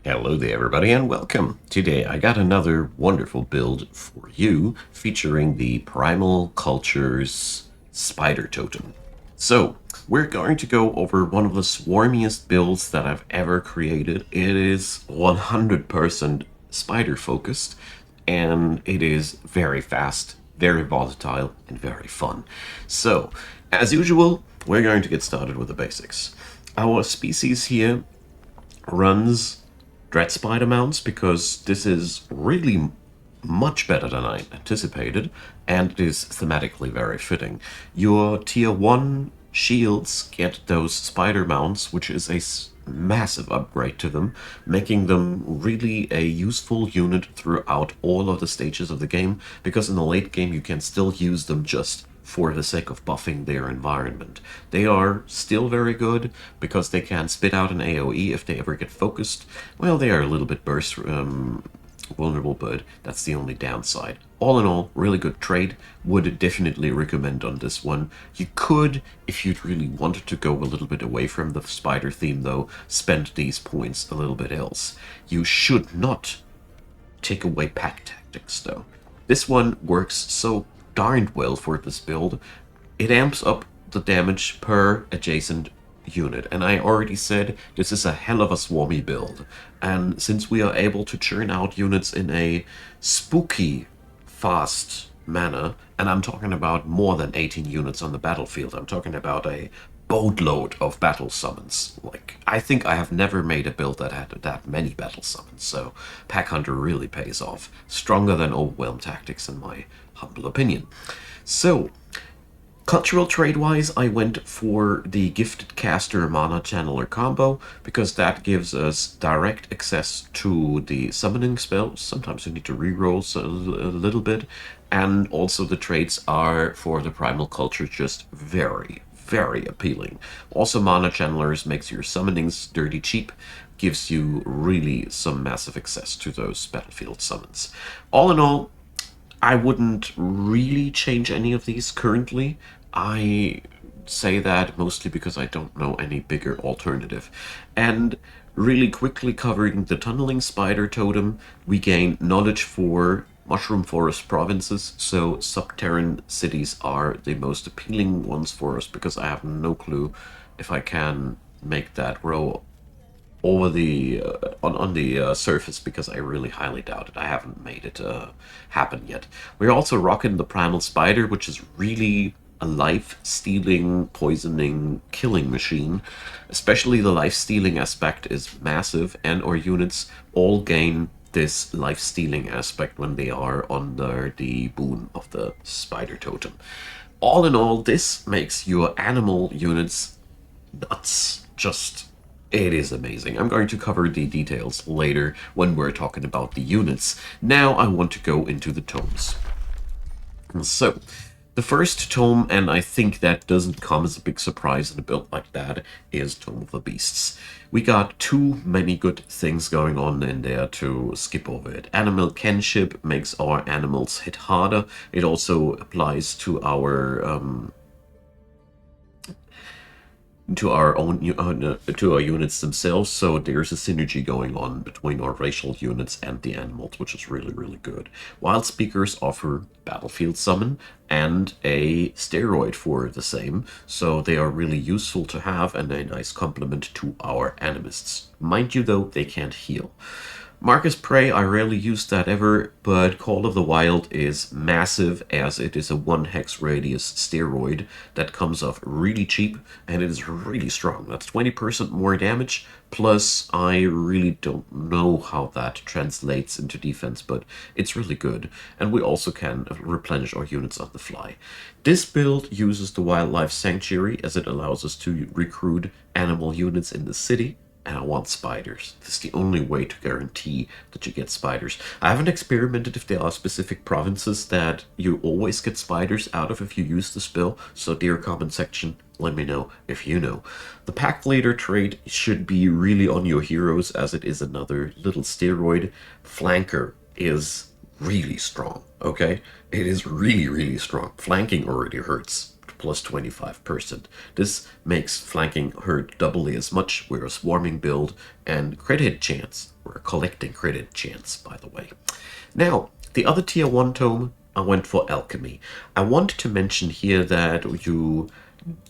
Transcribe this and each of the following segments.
Hello there everybody and welcome. Today I got another wonderful build for you featuring the Primal Culture's Spider Totem. So, we're going to go over one of the swarmiest builds that I've ever created. It is 100% spider focused and it is very fast, very volatile, and very fun. So, as usual, we're going to get started with the basics. Our species here runs Dread Spider mounts because this is really much better than I anticipated, and it is thematically very fitting. Your tier 1 shields get those spider mounts, which is a massive upgrade to them, making them really a useful unit throughout all of the stages of the game, because in the late game you can still use them just for the sake of buffing their environment. They are still very good because they can spit out an AoE if they ever get focused. Well, they are a little bit burst vulnerable, but that's the only downside. All in all, really good trade. Would definitely recommend on this one. You could, if you'd really wanted to go a little bit away from the spider theme though, spend these points a little bit else. You should not take away pack tactics though. This one works so darned well for this build. It amps up the damage per adjacent unit, and I already said this is a hell of a swarmy build, and since we are able to churn out units in a spooky fast manner, and I'm talking about more than 18 units on the battlefield, I'm talking about a boatload of battle summons. Like, I think I have never made a build that had that many battle summons, so Pack Hunter really pays off. Stronger than Overwhelm Tactics in my humble opinion. So, cultural trade-wise, I went for the Gifted Caster Mana Channeler combo, because that gives us direct access to the summoning spells. Sometimes you need to reroll a little bit, and also the traits are, for the Primal Culture, just very, very appealing. Also, Mana Channelers makes your summonings dirty cheap, gives you really some massive access to those battlefield summons. All in all, I wouldn't really change any of these currently. I say that mostly because I don't know any bigger alternative. And really quickly covering the Tunneling Spider Totem, we gain knowledge for Mushroom Forest provinces, so subterranean cities are the most appealing ones for us, because I have no clue if I can make that row over the on the surface, because I really highly doubt it. I haven't made it happen yet. We're also rocking the Primal Spider, which is really a life-stealing, poisoning, killing machine. Especially the life-stealing aspect is massive, and our units all gain this life-stealing aspect when they are under the boon of the Spider Totem. All in all, this makes your animal units nuts. Just, it is amazing. I'm going to cover the details later when we're talking about the units. Now I want to go into the tomes. So, the first tome, and I think that doesn't come as a big surprise in a build like that, is Tome of the Beasts. We got too many good things going on in there to skip over it. Animal kinship makes our animals hit harder. It also applies to our own to our units themselves, so there's a synergy going on between our racial units and the animals, which is really, really good. Wild Speakers offer battlefield summon and a steroid for the same, so they are really useful to have and a nice complement to our animists. Mind you though, they can't heal. Marcus Prey, I rarely use that ever, but Call of the Wild is massive, as it is a 1 hex radius steroid that comes off really cheap, and it is really strong. That's 20% more damage, plus I really don't know how that translates into defense, but it's really good. And we also can replenish our units on the fly. This build uses the Wildlife Sanctuary, as it allows us to recruit animal units in the city. And I want spiders. This is the only way to guarantee that you get spiders. I haven't experimented if there are specific provinces that you always get spiders out of if you use the spell, so dear comment section, let me know if you know. The Pack Leader trait should be really on your heroes, as it is another little steroid. Flanker is really strong, okay? It is really, really strong. Flanking already hurts. Plus 25%. This makes flanking hurt doubly as much. We're a swarming build, and crit hit chance, we're for collecting credit chance, by the way. Now, the other tier 1 tome, I went for alchemy. I want to mention here that you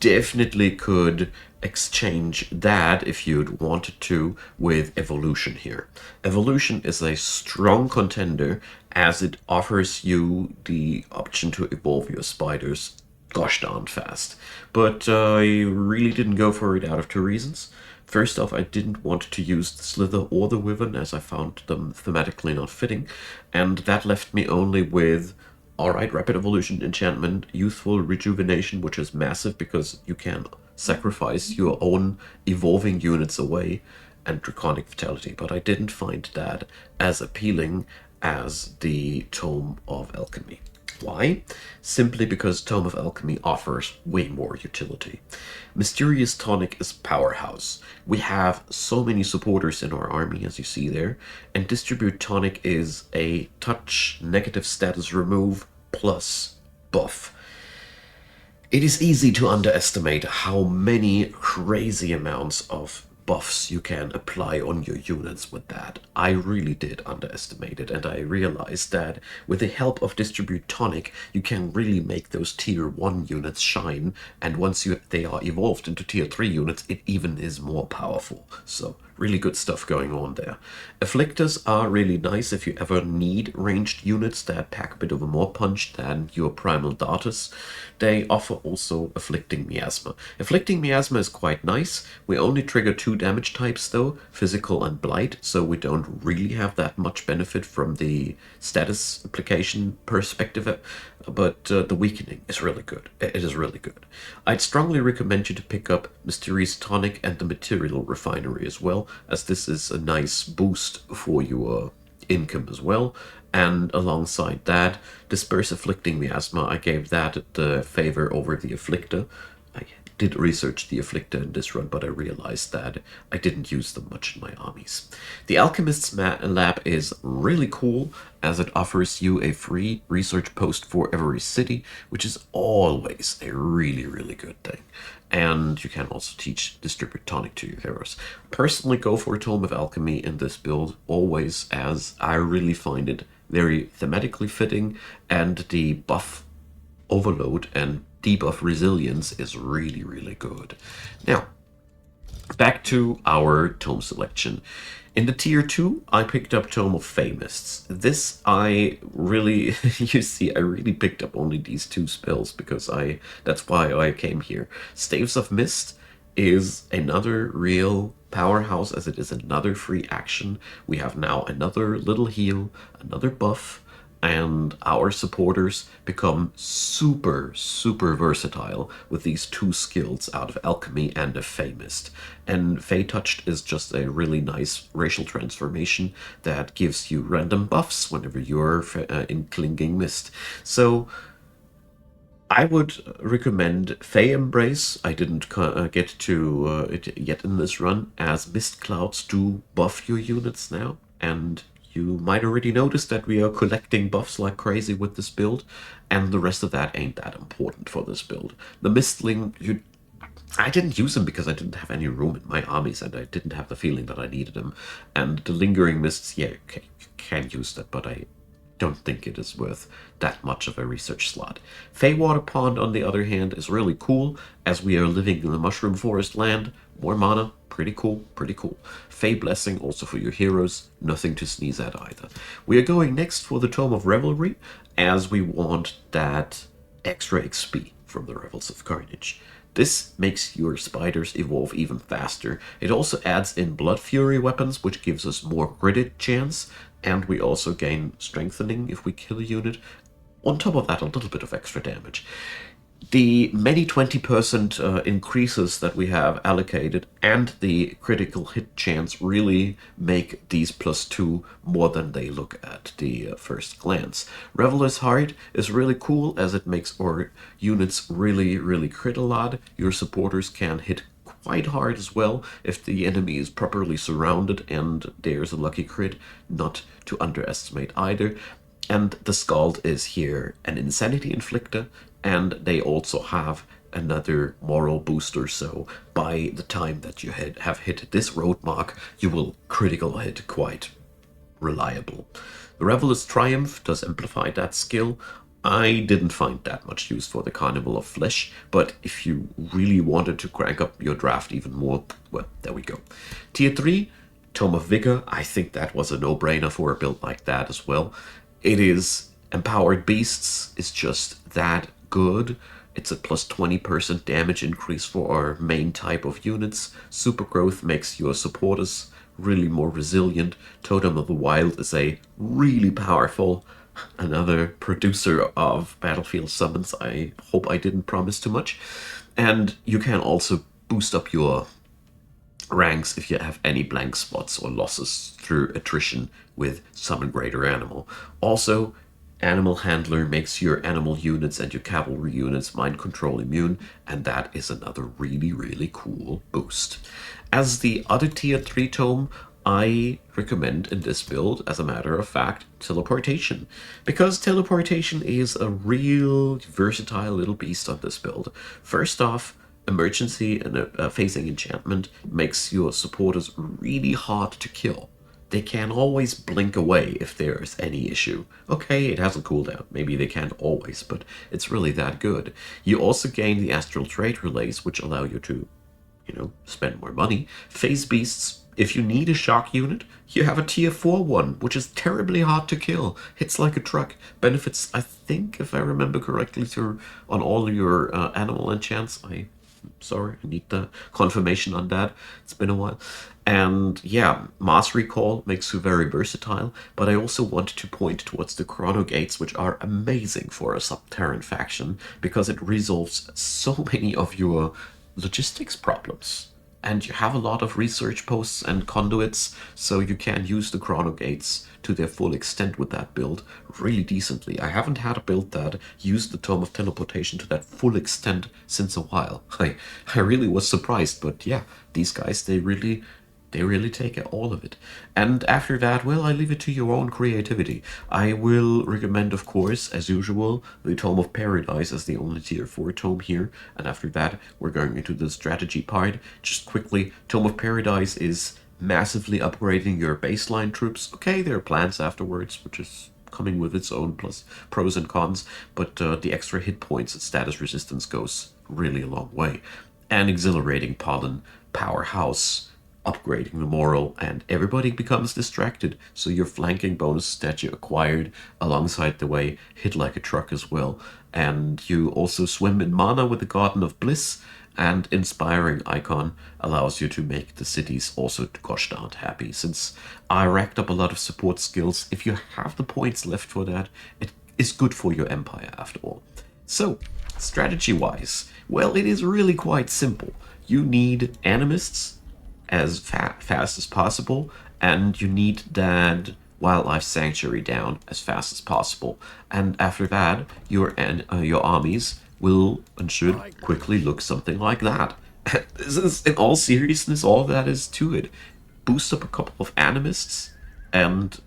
definitely could exchange that if you'd wanted to with evolution here. Evolution is a strong contender as it offers you the option to evolve your spiders gosh darn fast. But I really didn't go for it out of two reasons. First off, I didn't want to use the Slither or the Wyvern as I found them thematically not fitting, and that left me only with alright, Rapid Evolution enchantment, Youthful Rejuvenation, which is massive because you can sacrifice your own evolving units away, and Draconic Vitality, but I didn't find that as appealing as the Tome of Alchemy. Why? Simply because Tome of Alchemy offers way more utility. Mysterious Tonic is powerhouse. We have so many supporters in our army, as you see there, and Distribute Tonic is a touch negative status remove plus buff. It is easy to underestimate how many crazy amounts of buffs you can apply on your units with that. I really did underestimate it, and I realized that with the help of Distribute Tonic, you can really make those tier 1 units shine, and once they are evolved into tier 3 units, it even is more powerful. So really good stuff going on there. Afflictors are really nice if you ever need ranged units that pack a bit of a more punch than your Primal Darters. They offer also Afflicting Miasma. Afflicting Miasma is quite nice. We only trigger 2 damage types though, Physical and Blight, so we don't really have that much benefit from the status application perspective, but the weakening is really good. It is really good. I'd strongly recommend you to pick up Mysterious Tonic and the Material Refinery as well, as this is a nice boost for your income as well. And alongside that, Disperse Afflicting Miasma, I gave that the favor over the Afflictor. I did research the Afflictor in this run, but I realized that I didn't use them much in my armies. The Alchemist's Lab is really cool, as it offers you a free research post for every city, which is always a really, really good thing. And you can also teach Distribute Tonic to your heroes. Personally, go for a Tome of Alchemy in this build, always, as I really find it very thematically fitting, and the buff overload and debuff resilience is really, really good. Now, back to our tome selection. In the tier 2, I picked up Tome of Famists. This I really, you see, I really picked up only these 2 spells because that's why I came here. Staves of Mist is another real powerhouse, as it is another free action. We have now another little heal, another buff, and our supporters become super, super versatile with these 2 skills out of Alchemy and of Famist. And Fey Touched is just a really nice racial transformation that gives you random buffs whenever you're in Clinging Mist. So I would recommend Fey Embrace. I didn't get to it yet in this run, as Mist Clouds do buff your units now, and you might already notice that we are collecting buffs like crazy with this build, and the rest of that ain't that important for this build. The Mistling, I didn't use them because I didn't have any room in my armies, and I didn't have the feeling that I needed them. And the Lingering Mists, yeah, okay, you can use that, but I don't think it is worth that much of a research slot. Feywater Pond, on the other hand, is really cool, as we are living in the Mushroom Forest land. More mana, pretty cool, pretty cool. Fey Blessing, also for your heroes, nothing to sneeze at either. We are going next for the Tome of Revelry, as we want that extra XP from the Revels of Carnage. This makes your spiders evolve even faster. It also adds in Blood Fury weapons, which gives us more crit chance, and we also gain strengthening if we kill a unit. On top of that, a little bit of extra damage. The many 20% increases that we have allocated and the critical hit chance really make these +2 more than they look at the first glance. Reveler's Heart is really cool, as it makes our units really, really crit a lot. Your supporters can hit quite hard as well if the enemy is properly surrounded and there's a lucky crit, not to underestimate either. And the Scald is here an Insanity Inflictor, and they also have another moral boost or so. By the time that you have hit this road mark, you will critical hit quite reliable. The Revelous Triumph does amplify that skill. I didn't find that much use for the Carnival of Flesh, but if you really wanted to crank up your draft even more, well, there we go. Tier 3, Tome of Vigor. I think that was a no-brainer for a build like that as well. It is Empowered Beasts is just that good. It's a plus 20% damage increase for our main type of units. Super Growth makes your supporters really more resilient. Totem of the Wild is a really powerful, another producer of battlefield summons. I hope I didn't promise too much. And you can also boost up your ranks if you have any blank spots or losses through attrition with Summon Greater Animal. Also, Animal Handler makes your animal units and your cavalry units mind control immune, and that is another really, really cool boost. As the other tier 3 tome, I recommend in this build, as a matter of fact, Teleportation. Because Teleportation is a real versatile little beast on this build. First off, Emergency and a phasing enchantment makes your supporters really hard to kill. They can always blink away if there is any issue. Okay, it has a cooldown. Maybe they can't always, but it's really that good. You also gain the Astral Trade Relays, which allow you to, spend more money. Phase Beasts, if you need a shock unit, you have a tier 4 one, which is terribly hard to kill. Hits like a truck. Benefits, I think, if I remember correctly, on all your animal enchants. Sorry, I need the confirmation on that. It's been a while. And yeah, Mass Recall makes you very versatile, but I also want to point towards the Chrono Gates, which are amazing for a Subterran faction, because it resolves so many of your logistics problems. And you have a lot of research posts and conduits, so you can use the Chrono Gates to their full extent with that build really decently. I haven't had a build that used the Tome of Teleportation to that full extent since a while. I really was surprised, but yeah, these guys, they really take all of it. And after that, well, I leave it to your own creativity. I will recommend, of course, as usual, the Tome of Paradise as the only tier 4 tome here. And after that, we're going into the strategy part. Just quickly, Tome of Paradise is massively upgrading your baseline troops. Okay, there are plans afterwards, which is coming with its own plus pros and cons, but the extra hit points and status resistance goes really a long way. And Exhilarating Pollen Powerhouse, upgrading the moral, and everybody becomes distracted, so your flanking bonus that you acquired alongside the way hit like a truck as well. And you also swim in mana with the Garden of Bliss, and Inspiring Icon allows you to make the cities also gosh darned happy. Since I racked up a lot of support skills, if you have the points left for that, it is good for your empire after all. So, strategy-wise, well, it is really quite simple. You need Animists as fast as possible, and you need that Wildlife Sanctuary down as fast as possible. And after that, your armies will and should quickly look something like that. This is, in all seriousness, all that is to it. Boost up a couple of Animists, and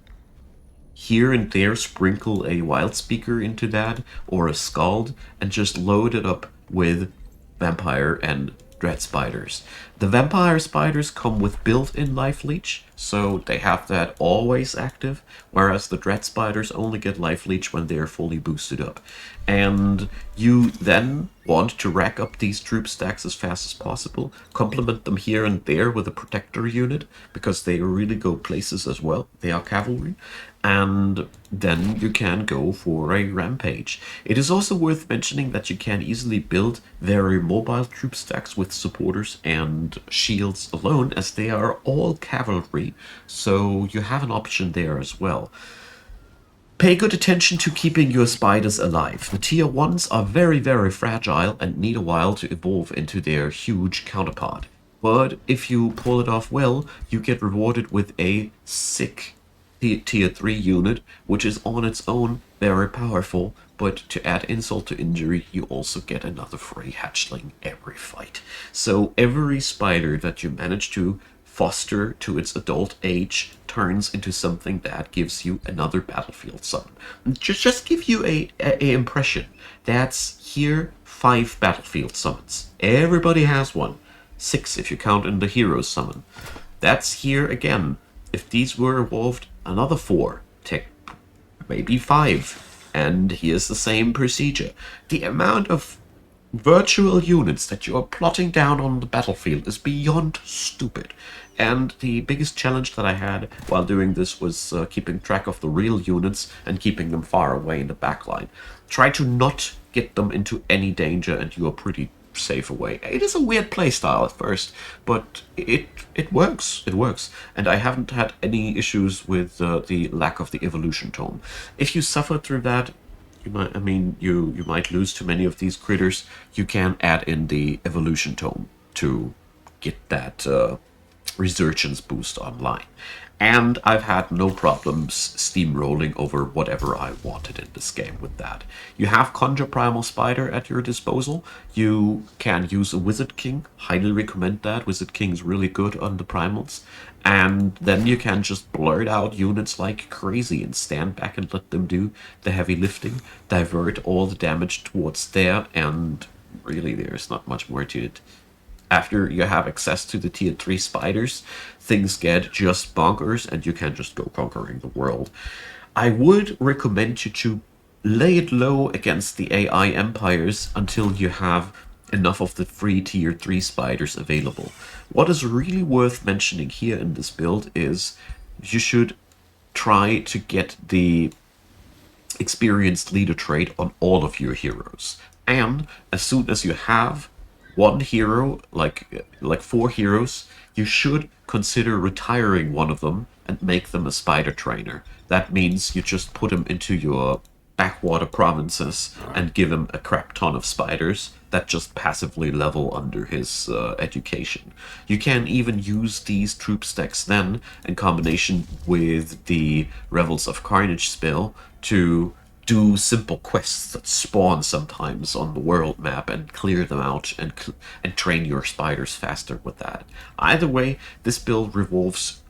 here and there sprinkle a Wild Speaker into that, or a Scald, and just load it up with Vampire and Dread Spiders. The Vampire Spiders come with built-in Life Leech, so they have that always active, whereas the Dread Spiders only get Life Leech when they're fully boosted up. And you then want to rack up these troop stacks as fast as possible, complement them here and there with a Protector unit, because they really go places as well. They are cavalry. And then you can go for a rampage. It is also worth mentioning that you can easily build very mobile troop stacks with supporters and shields alone, as they are all cavalry, so you have an option there as well. Pay good attention to keeping your spiders alive. The tier 1s are very, very fragile and need a while to evolve into their huge counterpart. But if you pull it off well, you get rewarded with a sick tier 3 unit, which is on its own very powerful, but to add insult to injury, you also get another free hatchling every fight. So every spider that you manage to foster to its adult age turns into something that gives you another battlefield summon. Just give you a impression. That's here 5 battlefield summons. Everybody has one. 6 if you count in the heroes summon. That's here again. If these were evolved, another 4. Maybe 5. And here's the same procedure. The amount of virtual units that you are plotting down on the battlefield is beyond stupid. And the biggest challenge that I had while doing this was keeping track of the real units and keeping them far away in the backline. Try to not get them into any danger and you are pretty safe away. It is a weird playstyle at first, but it works. It works. And I haven't had any issues with the lack of the evolution tome. If you suffer through that, you might lose too many of these critters. You can add in the evolution tome to get that resurgence boost online. And I've had no problems steamrolling over whatever I wanted in this game with that. You have Conjure Primal Spider at your disposal. You can use a Wizard King. Highly recommend that. Wizard King is really good on the primals. And then you can just blurt out units like crazy and stand back and let them do the heavy lifting. Divert all the damage towards there, and really there's not much more to it. After you have access to the tier 3 spiders, things get just bonkers and you can just go conquering the world. I would recommend you to lay it low against the AI empires until you have enough of the free tier 3 spiders available. What is really worth mentioning here in this build is you should try to get the experienced leader trait on all of your heroes. And as soon as you have one hero, like 4 heroes, you should consider retiring one of them and make them a spider trainer. That means you just put him into your backwater provinces and give him a crap ton of spiders that just passively level under his education. You can even use these troop stacks then in combination with the Revels of Carnage spell to do simple quests that spawn sometimes on the world map and clear them out and train your spiders faster with that. Either way, this build revolves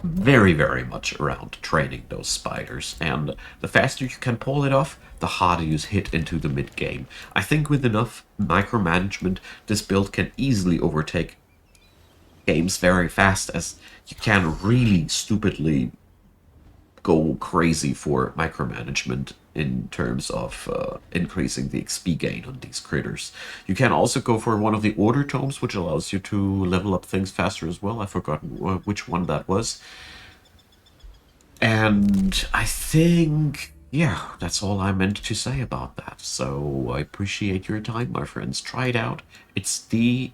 very, very much around training those spiders, and the faster you can pull it off, the harder you hit into the mid-game. I think with enough micromanagement, this build can easily overtake games very fast, as you can really stupidly go crazy for micromanagement in terms of increasing the XP gain on these critters. You can also go for one of the order tomes, which allows you to level up things faster as well. I've forgotten which one that was. And I think, yeah, that's all I meant to say about that. So I appreciate your time, my friends. Try it out. It's the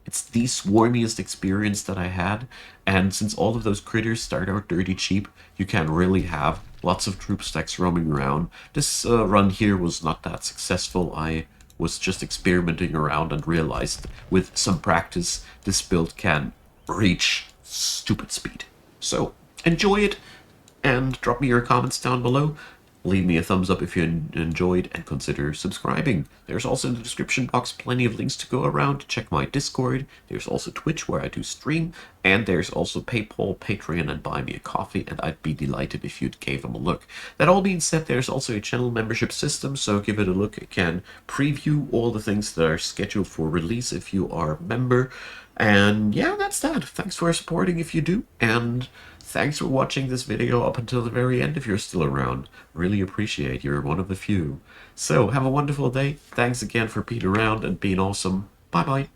swarmiest experience that I had, and since all of those critters start out dirty cheap, you can really have lots of troop stacks roaming around. This run here was not that successful. I was just experimenting around and realized with some practice this build can reach stupid speed. So enjoy it and drop me your comments down below. Leave me a thumbs up if you enjoyed and consider subscribing. There's also in the description box plenty of links to go around to check my Discord. There's also Twitch where I do stream, and there's also PayPal, Patreon, and Buy Me a Coffee, and I'd be delighted if you'd gave them a look. That all being said, there's also a channel membership system, so give it a look. It can preview all the things that are scheduled for release if you are a member. And yeah, that's that. Thanks for supporting if you do, and thanks for watching this video up until the very end if you're still around. Really appreciate you're one of the few. So, have a wonderful day. Thanks again for being around and being awesome. Bye-bye.